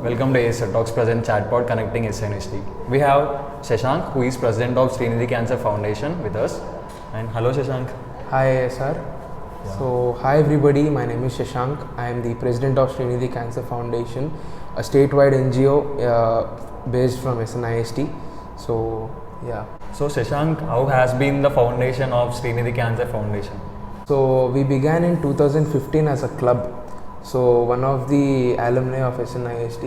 Welcome to ASR Talks Present Chatbot Connecting Snist. We have Shashank, who is president of Sreenidhi Cancer Foundation, with us. And hello, Shashank. Hi, sir. Yeah. So, hi everybody. My name is Shashank. I am the president of Sreenidhi Cancer Foundation, a statewide NGO based from SNIST. So, yeah. So, Shashank, how has been the foundation of Sreenidhi Cancer Foundation? So, we began in 2015 as a club. So, one of the alumni of SNIST,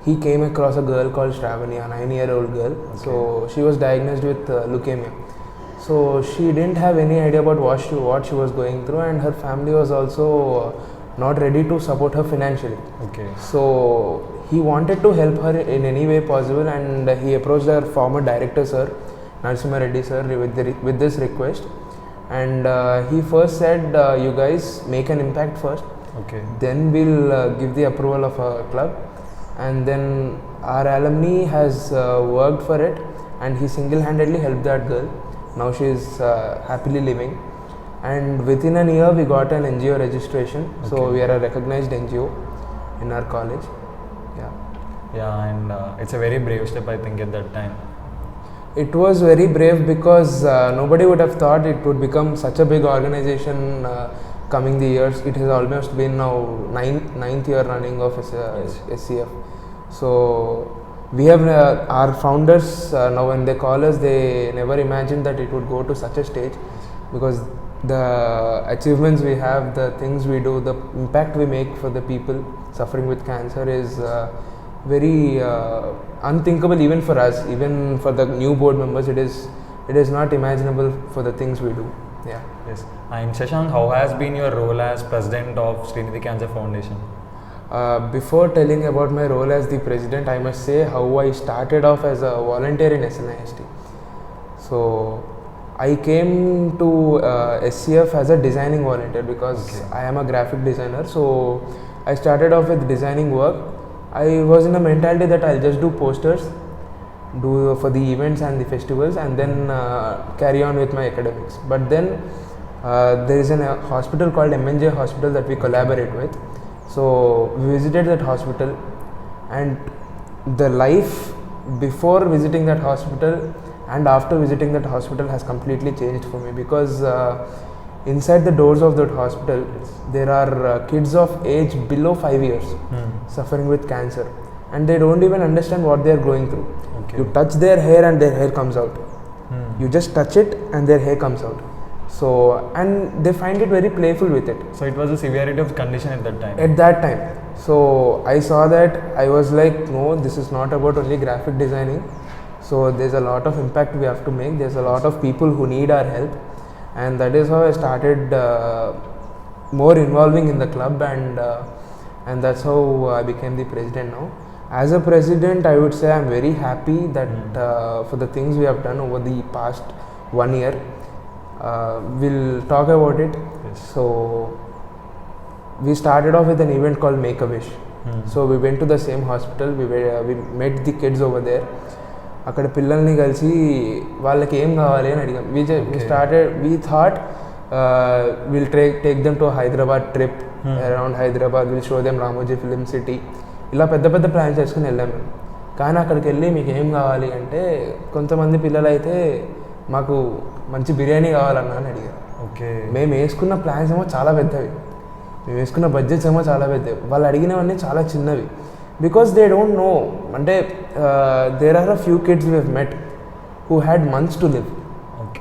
he came across a girl called Shravani, a 9-year-old girl. Okay. So, she was diagnosed with leukemia. So, she didn't have any idea about what she was going through, and her family was also not ready to support her financially. Okay. So, he wanted to help her in any way possible, and he approached our former director, sir, Narasimha Reddy, sir, with this request. And he first said, you guys make an impact first. Okay. Then we'll give the approval of a club, and then our alumni has worked for it, and he single-handedly helped that girl. Now she is happily living, and within a year we got an NGO registration. Okay. So we are a recognized NGO in our college. Yeah, and it's a very brave step, I think, at that time. It was very brave because nobody would have thought it would become such a big organization. Coming the years, it has almost been now ninth year running of SCF. So we have our founders now when they call us, they never imagined that it would go to such a stage, because the achievements we have, the things we do, the impact we make for the people suffering with cancer is very unthinkable even for us, even for the new board members. It is not imaginable for the things we do. Yeah. Yes. And Shashank, how has been your role as president of Sreenidhi Cancer Foundation? Before telling about my role as the president, I must say how I started off as a volunteer in SNIST. So I came to SCF as a designing volunteer because I am a graphic designer. So I started off with designing work. I was in a mentality that I'll just do posters, do for the events and the festivals, and then carry on with my academics. But then there is a hospital called MNJ Hospital that we collaborate with. So we visited that hospital, and the life before visiting that hospital and after visiting that hospital has completely changed for me, because inside the doors of that hospital there are kids of age below 5 years suffering with cancer, and they don't even understand what they are going through. Okay. You touch their hair and their hair comes out. You just touch it and their hair comes out. So, and they find it very playful with it. So it was a severity of condition at that time? At that time. So I saw that, I was like, no, this is not about only graphic designing. So there's a lot of impact we have to make. There's a lot of people who need our help. And that is how I started more involving in the club, and that's how I became the president now. As a president, I would say I'm very happy that for the things we have done over the past 1 year. We'll talk about it. Yes. So we started off with an event called Make a Wish. So we went to the same hospital. We met the kids over there. అక్కడ పిల్లల్ని కలిసి వాళ్ళకి ఏం కావాలి అని అడిగాం. We thought we'll take them to a Hyderabad trip, around Hyderabad. We'll show them Ramoji Film City. ఇలా పెద్ద పెద్ద ప్లాన్స్ చేసుకుని వెళ్ళాం మేము. కానీ అక్కడికి వెళ్ళి మీకు ఏం కావాలి అంటే, కొంతమంది పిల్లలు అయితే మాకు మంచి బిర్యానీ కావాలన్నా అని అడిగారు. ఓకే. మేము వేసుకున్న ప్లాన్స్ ఏమో చాలా పెద్దవి, మేము వేసుకున్న బడ్జెట్స్ ఏమో చాలా పెద్దవి, వాళ్ళు అడిగినవన్నీ చాలా చిన్నవి. బికాస్ దే డోంట్ నో, అంటే there are a few kids we have met who had months to live.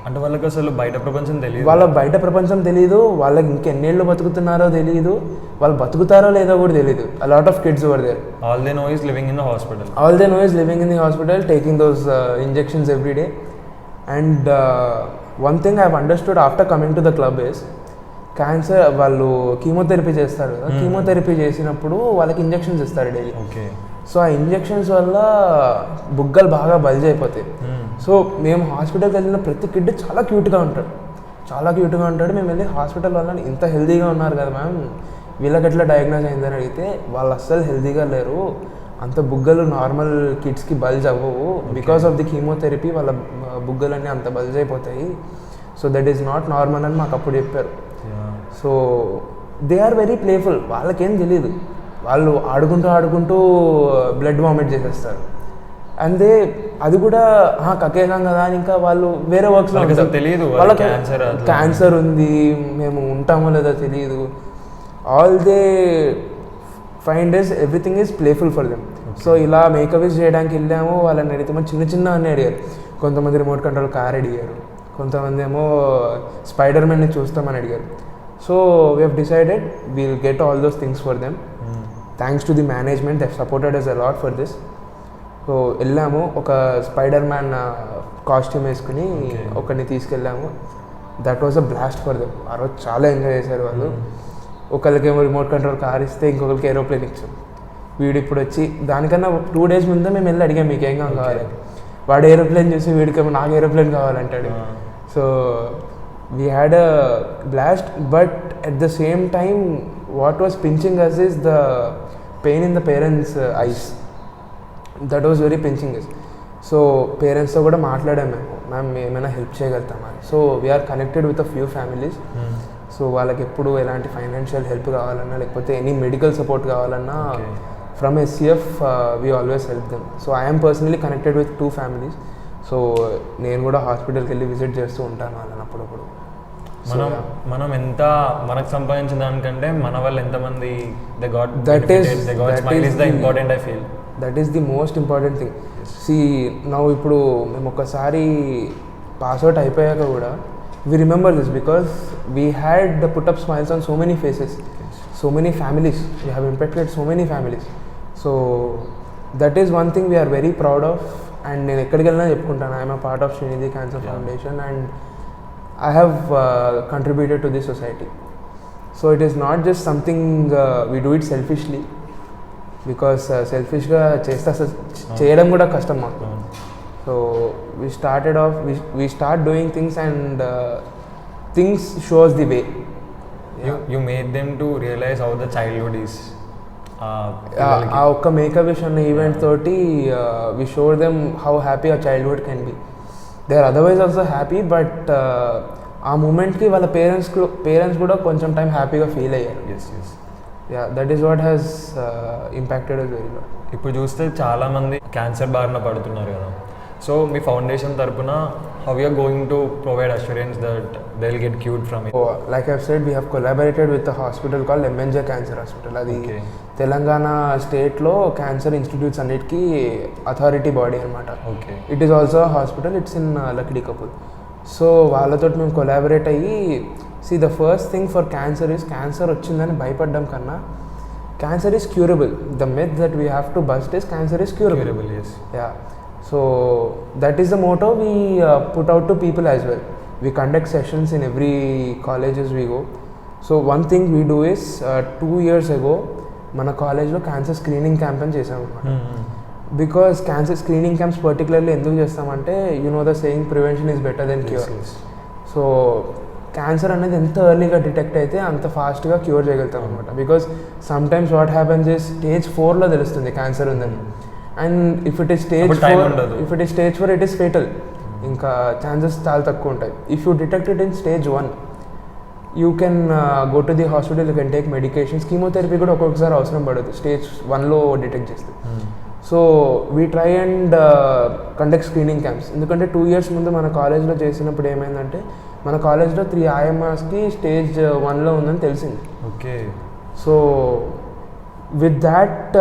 అంటే వాళ్ళకి అసలు బయట ప్రపంచం తెలియదు, వాళ్ళ బయట ప్రపంచం తెలియదు, వాళ్ళకి ఇంకెన్నేళ్ళు బతుకుతున్నారో తెలియదు, వాళ్ళు బతుకుతారో లేదో కూడా తెలియదు. A lot of kids over there. All they know is living in the hospital. All they know is living in the hospital, taking those injections every day. And one thing I have understood after coming to the club is, cancer వాళ్ళు chemotherapy చేస్తారు కదా, chemotherapy చేసినప్పుడు వాళ్ళకి injections ఇస్తారు daily. Okay. So ఆ injections వల్ల బుగ్గలు బాగా బల్జ్ అయిపోతాయి. సో మేము హాస్పిటల్కి వెళ్ళిన ప్రతి కిడ్ చాలా క్యూట్గా ఉంటాడు, చాలా క్యూట్గా ఉంటాడు. మేము వెళ్ళి హాస్పిటల్ వల్ల ఇంత హెల్తీగా ఉన్నారు కదా మ్యామ్, వీళ్ళకి ఎట్లా డయాగ్నోజ్ అయిందని అడిగితే, వాళ్ళు అస్సలు హెల్తీగా లేరు, అంత బుగ్గలు నార్మల్ కిడ్స్కి బల్జ్ అవ్వవు, బికాస్ ఆఫ్ ది కీమోథెరపీ వాళ్ళ బుగ్గలన్నీ అంత బల్జ్ అయిపోతాయి. So that is not normal అని మాకు అప్పుడు చెప్పారు. So they are very playful, వాళ్ళకేం తెలీదు, వాళ్ళు ఆడుకుంటూ బ్లడ్ వామిట్ చేసేస్తారు. అంతే అది కూడా కక్కేసాం కదా అని ఇంకా వాళ్ళు వేరే వర్క్స్లో తెలియదు, వాళ్ళకి క్యాన్సర్ ఉంది, మేము ఉంటామో లేదో తెలియదు. All they find is everything is playful for them. So ఇలా మేకప్ చేయడానికి వెళ్ళాము, వాళ్ళని అడిగితే చిన్న అన్నీ అడిగారు. కొంతమంది రిమోట్ కంట్రోల్ కార్ అడిగారు, కొంతమంది ఏమో స్పైడర్ మ్యాన్ని చూస్తామని అడిగారు. So we have decided we'll get all those things for them. Thanks to the management, they supported us a lot for this. So వెళ్ళాము, ఒక స్పైడర్ మ్యాన్ కాస్ట్యూమ్ వేసుకుని ఒకరిని తీసుకెళ్ళాము. That was a blast for them. ఆ రోజు చాలా enjoy చేశారు వాళ్ళు. ఒకరికేమో రిమోట్ కంట్రోల్ కార్ ఇస్తే ఇంకొకరికి ఏరోప్లేన్ ఇచ్చాం. వీడు ఇప్పుడు వచ్చి దానికన్నా 2 days ముందే మేము వెళ్ళి అడిగాం మీకు ఏం కావాలి. వాడు ఏరోప్లేన్ చూసి వీడికేమో నాకు ఏరోప్లేన్ కావాలంటాడు. So we had a blast. But at the same time what was pinching us is the pain in the parents eyes. That was very pinching us. So పేరెంట్స్తో కూడా మాట్లాడాము మ్యామ్ ఏమైనా హెల్ప్ చేయగలుగుతామా. So we're connected with a few families. So వాళ్ళకి ఎప్పుడు ఎలాంటి financial help కావాలన్నా లేకపోతే ఎనీ మెడికల్ సపోర్ట్ కావాలన్నా from SCF we always help them. So I'm personally connected with 2 families. So నేను కూడా హాస్పిటల్కి వెళ్ళి విజిట్ చేస్తూ ఉంటాను వాళ్ళని అప్పుడప్పుడు. మనం ఎంత మనకు సంపాదించిన దానికంటే మన వాళ్ళు ఎంతమంది important I feel. That is the most important thing. See now ఇప్పుడు మేము ఒకసారి పాస్అవుట్ అయిపోయాక కూడా we remember this because we had put up smiles on so many faces, so many families. We have impacted so many families. So that is one thing we are very proud of. And నేను ఎక్కడికి వెళ్ళినా చెప్పుకుంటాను, I am a part of Sreenidhi Cancer Foundation and I have contributed to this society. So it is not just something we do it selfishly, because selfishగా చేస్తే చేయడం కూడా కష్టం మాకు. So we started off, we start doing things and things shows the way. You made them to realize how the childhood is. ఆ ఒక్క makeup wish అన్న event తోటి we showed them how happy a childhood can be. They are otherwise also happy, but ఆ మూమెంట్కి వాళ్ళ parents కూడా కొంచెం time హ్యాపీగా feel అయ్యారు. That is what has impacted us very lot. ఇప్పుడు చూస్తే చాలామంది క్యాన్సర్ బారిన పడుతున్నారు కదా. సో మీ ఫౌండేషన్ తరపున how you are going to provide assurance that they'll get cured from it? Like I've said, we have collaborated with a hospital called MNJ Cancer Hospital. అది తెలంగాణ స్టేట్లో క్యాన్సర్ ఇన్స్టిట్యూట్స్ అన్నిటికీ authority body అనమాట. It is also hospital, it's in Lakdi couple. So వాళ్ళతో మేము collaborate అయ్యి, see the first thing for cancer is, cancer వచ్చిందని భయపడడం కన్నా cancer is curable. The myth that we have to bust is cancer is curable. Yes. Yeah. So that is the motto we put out to people as well. We conduct sessions in every colleges we go. So one thing we do is 2 years ago మన కాలేజ్లో cancer screening campaign చేసాం అనమాట. Because cancer screening camps particularly ఎందుకు చేస్తామంటే, you know the saying prevention is better than cure. So cancer అనేది ఎంత ఎర్లీగా detect అయితే అంత ఫాస్ట్గా క్యూర్ చేయగలుగుతాం అనమాట. Because sometimes what happens is stage 4లో తెలుస్తుంది క్యాన్సర్ ఉందని. And if it is stage 4 it is fatal. ఇంకా ఛాన్సెస్ చాలా తక్కువ ఉంటాయి. If you detect it in stage 1 you can go to the hospital, you can take medications. Chemotherapy కూడా ఒక్కొక్కసారి అవసరం పడదు స్టేజ్ 1లో డిటెక్ట్ చేస్తే. So we try and conduct screening camps. ఎందుకంటే 2 years ముందు మన కాలేజ్లో చేసినప్పుడు ఏమైందంటే, మన కాలేజ్లో 3 IMRస్కి స్టేజ్ 1లో ఉందని తెలిసింది. So with that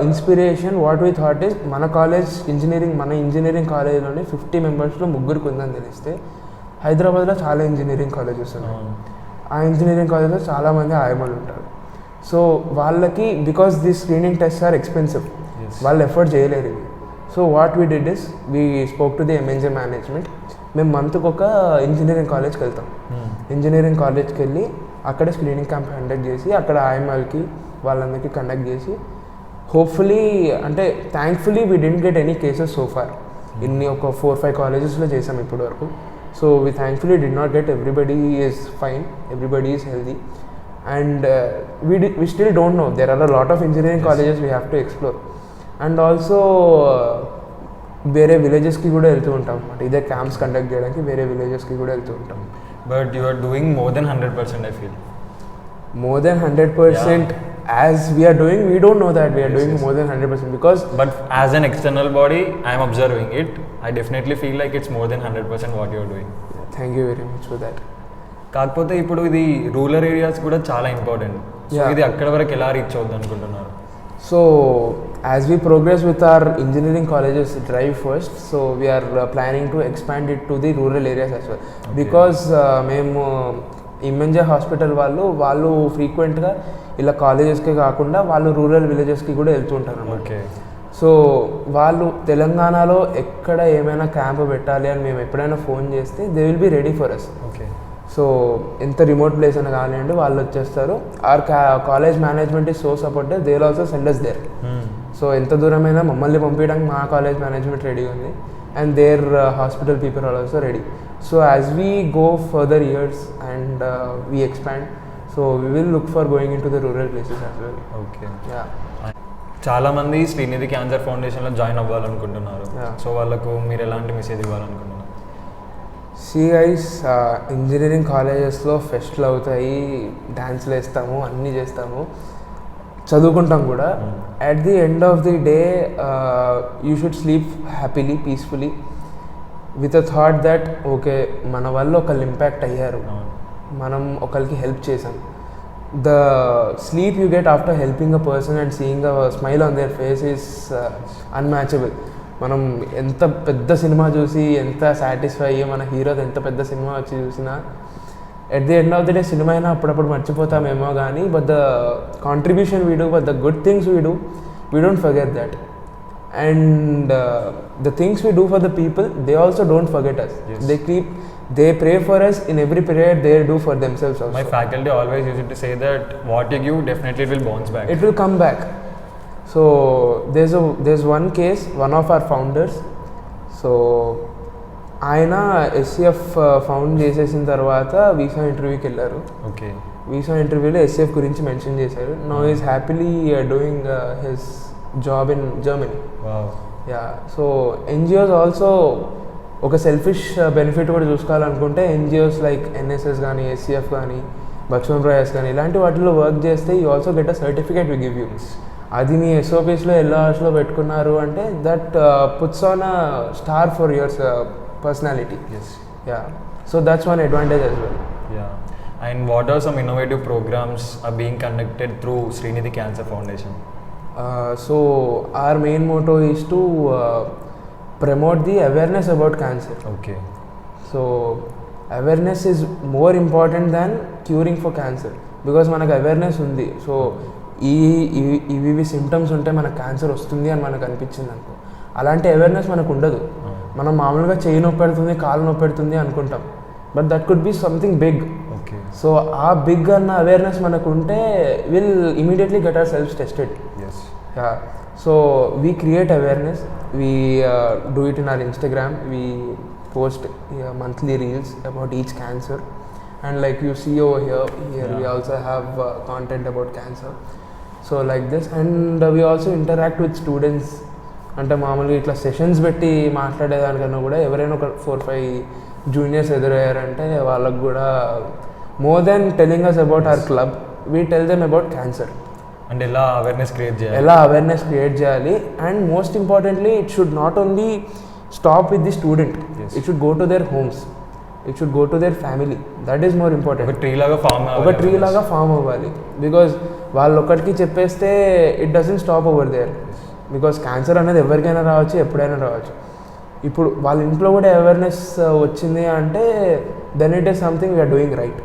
inspiration what we thought is, మన ఇంజనీరింగ్ కాలేజ్లోనే 50 members ముగ్గురికి ఉందని తెలిస్తే, హైదరాబాద్లో చాలా ఇంజనీరింగ్ కాలేజెస్ ఉన్నాయి. ఆ ఇంజనీరింగ్ కాలేజ్లో చాలామంది ఆయమలు ఉంటారు. సో వాళ్ళకి, because the screening test are expensive, వాళ్ళు ఎఫర్ట్ చేయలేరు ఇవి. So what we did is, we spoke to the MNJ management. మేము మంత్కి ఒక ఇంజనీరింగ్ కాలేజ్కి వెళ్తాం. ఇంజనీరింగ్ కాలేజ్కి వెళ్ళి అక్కడ స్క్రీనింగ్ క్యాంప్ కండక్ట్ చేసి, అక్కడ ఆయమల్కి వాళ్ళందరికీ కండక్ట్ చేసి, హోప్ఫుల్లీ అంటే thankfully we didn't get any cases so far. ఇన్ని ఒక 4-5 collegesలో చేసాం ఇప్పటి వరకు. So we thankfully did not get, everybody is fine, everybody is healthy, and we still don't know, there are a lot of engineering colleges we have to explore. And also వేరే విలేజెస్కి కూడా వెళ్తూ ఉంటాం అన్నమాట, ఇదే క్యాంప్స్ కండక్ట్ చేయడానికి వేరే విలేజెస్కి కూడా వెళ్తూ ఉంటాం. But you are doing more than 100%, I feel. More than 100%, as we are doing, we don't know that we are doing more than 100% because But as an external body, I am observing it. I definitely feel like it's more than 100% what you are doing. thank you very much for that. కాకపోతే ఇప్పుడు ఇది rural areas కూడా చాలా important. So Yeah. ఇది అక్కడ వరకు ఎలా reach అవుద్ది అనుకుంటున్నారు? So as we progress with our engineering colleges drive first, so we are planning to expand it to the rural areas as well. Because మేము ఇమ్మంజే హాస్పిటల్ వాళ్ళు ఫ్రీక్వెంట్గా ఇలా కాలేజెస్కి కాకుండా వాళ్ళు రూరల్ విలేజెస్కి కూడా వెళ్తుంటారు అన్నమాట. ఓకే. సో వాళ్ళు తెలంగాణలో ఎక్కడ ఏమైనా క్యాంప్ పెట్టాలి అని మేము ఎప్పుడైనా ఫోన్ చేస్తే they will be ready for us. Okay. So ఎంత రిమోట్ ప్లేస్ అయినా కానివ్వండి వాళ్ళు వచ్చేస్తారు. Our college management is so supported, they will also send us there. So ఎంత దూరమైనా మమ్మల్ని పంపించడానికి మా కాలేజ్ మేనేజ్మెంట్ రెడీగా ఉంది and their hospital people are also ready. So as we go further years and we expand, so we will look for going in to the rural places as well. Okay. Yeah. చాలామంది Srinidhi cancer ఫౌండేషన్లో join అవ్వాలనుకుంటున్నారు. Yeah. So వాళ్ళకు మీరు ఎలాంటి message ఇవ్వాలనుకుంటున్నారు? See guys, engineering కాలేజెస్లో ఫెస్ట్లు అవుతాయి, డ్యాన్స్లు వేస్తాము, అన్నీ చేస్తాము, చదువుకుంటాం కూడా. At the end of the day you should sleep happily, peacefully, with a thought that okay మన వల్ల ఒకళ్ళు ఇంపాక్ట్ అయ్యారు, మనం ఒకరికి హెల్ప్ చేసాం. The sleep you get after helping a person and seeing a smile on their face is unmatchable. మనం ఎంత పెద్ద సినిమా చూసి ఎంత సాటిస్ఫై అయ్యి మన హీరోది ఎంత పెద్ద సినిమా వచ్చి చూసినా at the end of the day cinema అయినా అప్పుడప్పుడు మర్చిపోతామేమో కానీ but the contribution we do, but the good things we do, we don't forget that. And the things we do for the people, they also don't forget us. They pray for us in every prayer they do for themselves also. My faculty always used to say that what you give definitely will bounce back. It will come back. So there's one case, one of our founders, so ఆయన SCF found చేసేసిన తర్వాత visa ఇంటర్వ్యూకి వెళ్ళారు. Okay. Visa ఇంటర్వ్యూలో SCF గురించి mention చేశారు. Now is happily doing his job in Germany. Yeah. So NGOs also ఒక selfish benefit కూడా చూసుకోవాలనుకుంటే ఎన్జిఓస్ లైక్ ఎన్ఎస్ఎస్ కానీ, ఎస్సీఎఫ్ కానీ, బచ్వన్ ప్రయాస్ కానీ ఇలాంటి వాటిలో వర్క్ చేస్తే you also get a certificate we give you. అది మీ ఎస్ఓపిస్లో ఎల్ఆర్స్లో పెట్టుకున్నారు అంటే that puts on a star for yours personality. Yeah. So that's one advantage as well. Yeah. And what are some innovative programs are being conducted through Sreenidhi Cancer Foundation? So our main motto is to promote the awareness about cancer. Okay. So awareness is more important than curing for cancer because మనకు awareness ఉంది. So ఇవి symptoms ఉంటే మనకు cancer వస్తుంది అని మనకు అనిపించింది అనుకో, అలాంటి అవేర్నెస్ మనకు ఉండదు. మనం మామూలుగా చెయ్యి నొప్పి పెడుతుంది, కాలు నొప్పి పెడుతుంది అనుకుంటాం, but that could be something big. Okay. So ఆ బిగ్ అన్న అవేర్నెస్ మనకు ఉంటే will immediately get our self tested. Yeah. So we create awareness, we do it in our Instagram, we post monthly reels about each cancer, and like you see over here we also have content about cancer. So like this, and we also interact with students. అంటే మామూలుగా ఇట్లా sessions పెట్టి మాట్లాడేదానికన్నా కూడా ఎవరైనా ఒక 4-5 juniors ఎదురయ్యారంటే వాళ్ళకు కూడా more than telling us about our club, we tell them about cancer and ఎలా అవేర్నెస్ క్రియేట్ చేయాలి. And most importantly it should not only stop with the student. It should go to their homes, it should go to their family. That is more important. ఒక tree లాగా form అవ్వాలి because వాళ్ళు ఒక్కడికి చెప్పేస్తే it doesn't stop over there. Because cancer అనేది ఎవరికైనా రావచ్చు, ఎప్పుడైనా రావచ్చు. ఇప్పుడు వాళ్ళ ఇంట్లో కూడా అవేర్నెస్ వచ్చింది అంటే then it is something we are doing right.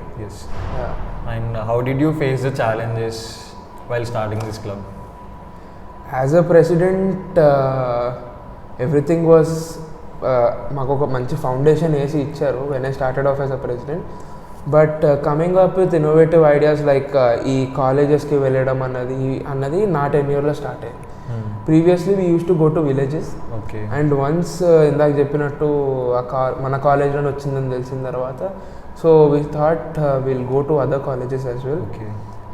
And how did you face the challenges while starting this club? As a president everything was మాకు ఒక మంచి ఫౌండేషన్ వేసి ఇచ్చారు when I started off as a president. But coming up with innovative ideas like ఈ కాలేజెస్కి వెళ్ళడం అన్నది నా టెన్యూర్లో స్టార్ట్ అయ్యింది. Previously we use to go to villages, and once ఇందాక చెప్పినట్టు మన కాలేజ్లో వచ్చిందని తెలిసిన తర్వాత so we thought will go to other colleges as well,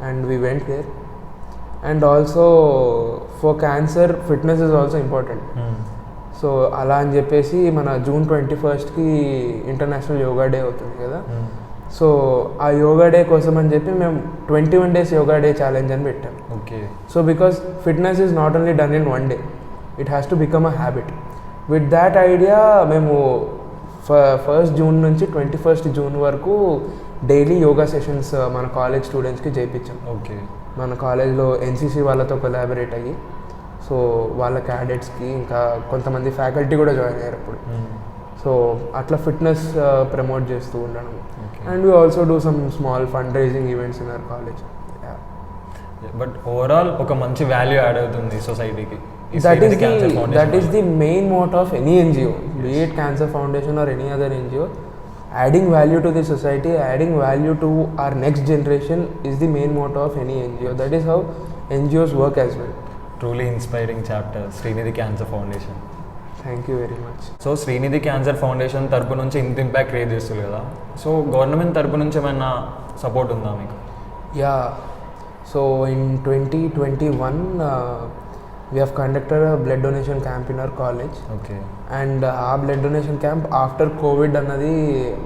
and we went there. And also for cancer fitness is also important. So అలా అని చెప్పేసి మన June 21st international yoga day అవుతుంది కదా, సో ఆ యోగా డే కోసం అని చెప్పి మేము 21 days యోగా డే ఛాలెంజ్ అని పెట్టాం. Okay. So because fitness is not only done in 1 day, it has to become a habit. With that idea మేము 1st June నుంచి 21st June వరకు డైలీ యోగా సెషన్స్ మన కాలేజ్ స్టూడెంట్స్కి చేయించాం. ఓకే. మన కాలేజ్లో ఎన్సీసీ వాళ్ళతో కొలాబరేట్ అయ్యి, సో వాళ్ళ క్యాడెట్స్కి ఇంకా కొంతమంది ఫ్యాకల్టీ కూడా జాయిన్ అయ్యారు అప్పుడు. సో అట్లా ఫిట్నెస్ ప్రమోట్ చేస్తూ ఉండడం. And we also do some small fund raising events in our college. But overall ఒక మంచి వాల్యూ యాడ్ అవుతుంది సొసైటీకి. That is the main motto of any NGO, be it Cancer Foundation or any other NGO. Adding value to the society, adding value to our next generation is the main motto of any NGO. That is how NGOs work as well. Truly inspiring chapter, Sreenidhi Cancer Foundation. Thank you very much. So Srinidhi cancer foundation తరపు నుంచి ఇంత impact create చేస్తుంది కదా, so government తరపు నుంచి ఏమైనా support ఉందా మీకు? Yeah, so in 2021 we have conducted a blood donation camp in our college. Okay. And our blood donation camp after COVID అన్నది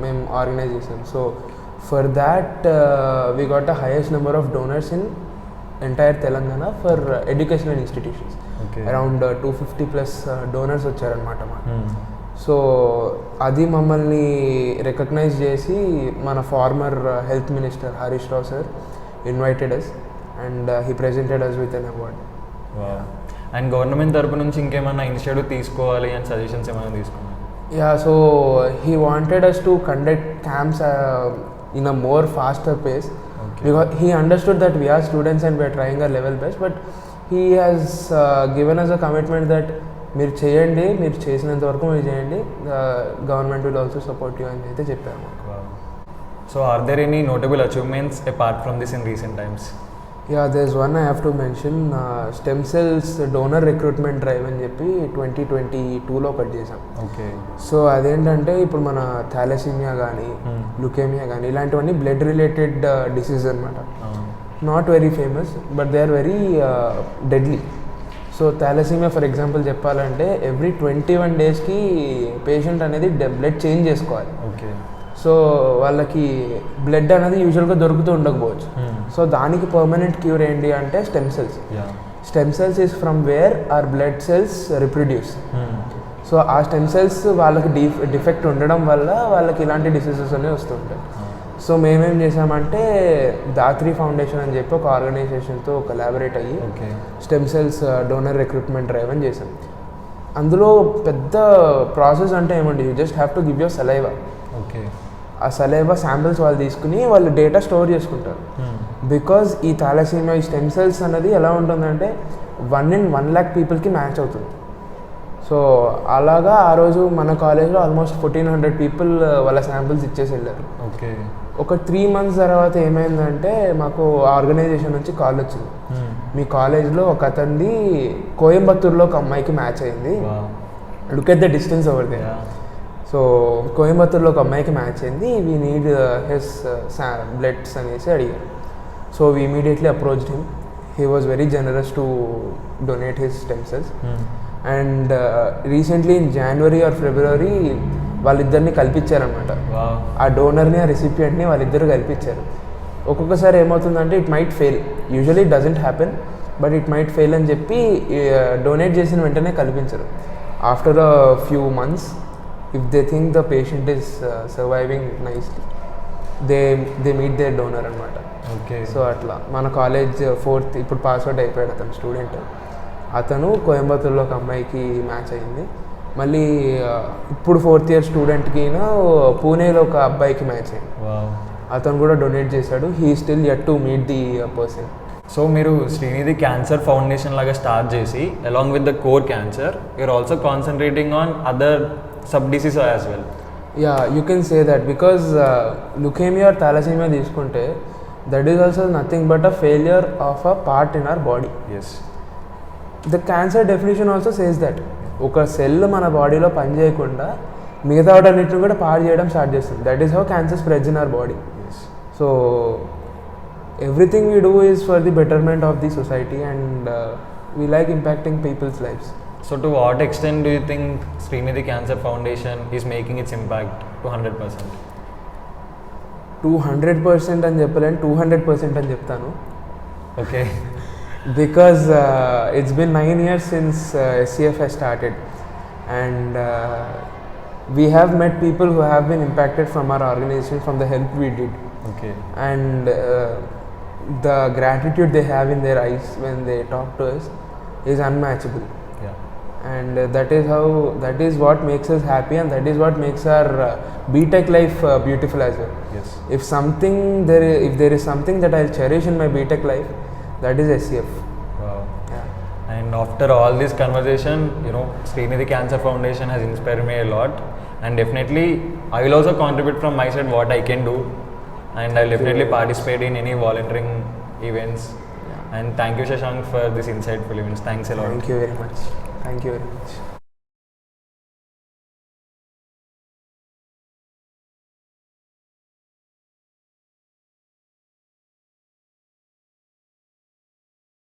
మేము ఆర్గనైజ్ చేసాం. So for that we got the highest number of donors in entire Telangana for educational institutions. Okay. Around 250+ donors వచ్చారనమాట మాకు. So అది మమ్మల్ని recognize చేసి మన former health minister Harish Rao sir invited us and he presented us with an award. And government తరపు నుంచి ఇంకేమైనా initiative తీసుకోవాలి అని సజెషన్స్ ఏమైనా తీసుకున్నాను? Yeah, so he wanted us to conduct camps in a more faster pace. Because he understood that we are students and we are trying our level best, but he has given us a commitment that మీరు చేయండి, మీరు చేసినంత వరకు మీరు చేయండి, government will also support you అని అయితే చెప్పారు. So are there any notable achievements apart from this in recent times? Yeah, there is one I have to mention. Stem cells donor recruitment drive అని చెప్పి 2022లో ఒకటి చేసాం. ఓకే. సో అదేంటంటే ఇప్పుడు మన థాలసీమియా కానీ లుకేమియా కానీ ఇలాంటివన్నీ బ్లడ్ రిలేటెడ్ డిసీజ్ అనమాట. Not very famous but they are very deadly. So thalassemia for example చెప్పాలంటే ఎవ్రీ 21 daysకి పేషెంట్ అనేది బ్లడ్ చేంజ్ చేసుకోవాలి. ఓకే. సో వాళ్ళకి బ్లడ్ అనేది యూజువల్గా దొరుకుతూ ఉండకపోవచ్చు. సో దానికి పర్మనెంట్ క్యూర్ ఏంటి అంటే stem cells. Stem cells is from where are blood cells reproduce. So ఆ స్టెమ్ సెల్స్ వాళ్ళకి డిఫెక్ట్ ఉండడం వల్ల వాళ్ళకి ఇలాంటి డిసీజెస్ అనేవి వస్తుంటాయి. సో మేమేం చేసామంటే దాత్రి ఫౌండేషన్ అని చెప్పి ఒక ఆర్గనైజేషన్తో కొలాబరేట్ అయ్యి stem cells donor recruitment drive అని చేసాం. అందులో పెద్ద ప్రాసెస్ అంటే ఏమండి, you just have to give your saliva. Okay. ఆ సలైవా శాంపిల్స్ వాళ్ళు తీసుకుని వాళ్ళు డేటా స్టోర్ చేసుకుంటారు. బికాజ్ ఈ థాలసీమియా ఈ స్టెమ్ సెల్స్ అనేది ఎలా ఉంటుందంటే 1 in 1 lakh పీపుల్కి మ్యాచ్ అవుతుంది. సో అలాగా ఆ రోజు మన కాలేజ్లో ఆల్మోస్ట్ 1400 people వాళ్ళ శాంపిల్స్ ఇచ్చేసి వెళ్ళారు. ఓకే. ఒక 3 months తర్వాత ఏమైందంటే మాకు ఆర్గనైజేషన్ నుంచి కాల్ వచ్చింది, మీ కాలేజ్లో ఒక అతనిది కోయంబత్తూర్లో ఒక అమ్మాయికి మ్యాచ్ అయింది, look at the distance over there. So కోయంబత్తూర్లో ఒక అమ్మాయికి మ్యాచ్ అయింది, వీ నీడ్ హిస్ బ్లడ్స్ అనేసి అడిగారు. So we immediately approached him. He was very generous to donate his stem cells. And recently in January or February వాళ్ళిద్దరిని కల్పించారనమాట. ఆ డోనర్ని ఆ రిసిపియంట్ని వాళ్ళిద్దరు కల్పించారు. ఒక్కొక్కసారి ఏమవుతుందంటే it might fail, usually it doesn't happen but it might fail అని చెప్పి donate చేసిన వెంటనే కల్పించరు. After a few months if they think the patient is surviving nicely, they meet their donor అనమాట. ఓకే. సో అట్లా మన కాలేజ్ 4th ఇప్పుడు pass out అయిపోయాడు అతను స్టూడెంట్. అతను కోయంబత్తూర్లో ఒక అమ్మాయికి మ్యాచ్ అయింది. మళ్ళీ ఇప్పుడు 4th year స్టూడెంట్కి పూణేలో ఒక అబ్బాయికి మ్యాచ్ అయింది. అతను కూడా డొనేట్ చేశాడు. He still yet to meet the person. So మీరు శ్రీనిధి క్యాన్సర్ ఫౌండేషన్ లాగా స్టార్ట్ చేసి along with the core cancer you are also concentrating on other sub disease as well. Yeah, you can say that because leukemia or thalassemia తీసుకుంటే that is also nothing but a failure of a part in our body. Yes. The cancer definition also says that ఒక cell మన బాడీలో పని చేయకుండా మిగతా వాటన్నిటిని కూడా పాడు చేయడం స్టార్ట్ చేస్తుంది. That is how cancer spreads in our body. So everything we do is for the betterment of the society and we like impacting peoples lifes. So to what extent do you think Sreenidhi Cancer Foundation is making its impact to 100%? 200% అని చెప్పలేను, 200% అని చెప్తాను. Okay. Because it's been 9 years since SCF has started, and we have met people who have been impacted from our organization, from the help we did, Okay. and the gratitude they have in their eyes when they talk to us is unmatchable. Yeah. And that is what makes us happy, and that is what makes our BTech life beautiful as well. Yes. If there is something that I'll cherish in my BTech life, that is SCF. Wow. Yeah. And after all this conversation, Sreenidhi Cancer Foundation has inspired me a lot, and definitely I will also contribute from my side what I can do, and I'll definitely participate in any volunteering events. And thank you, Shashank, for this insightful events. Thanks a lot. Thank you very much.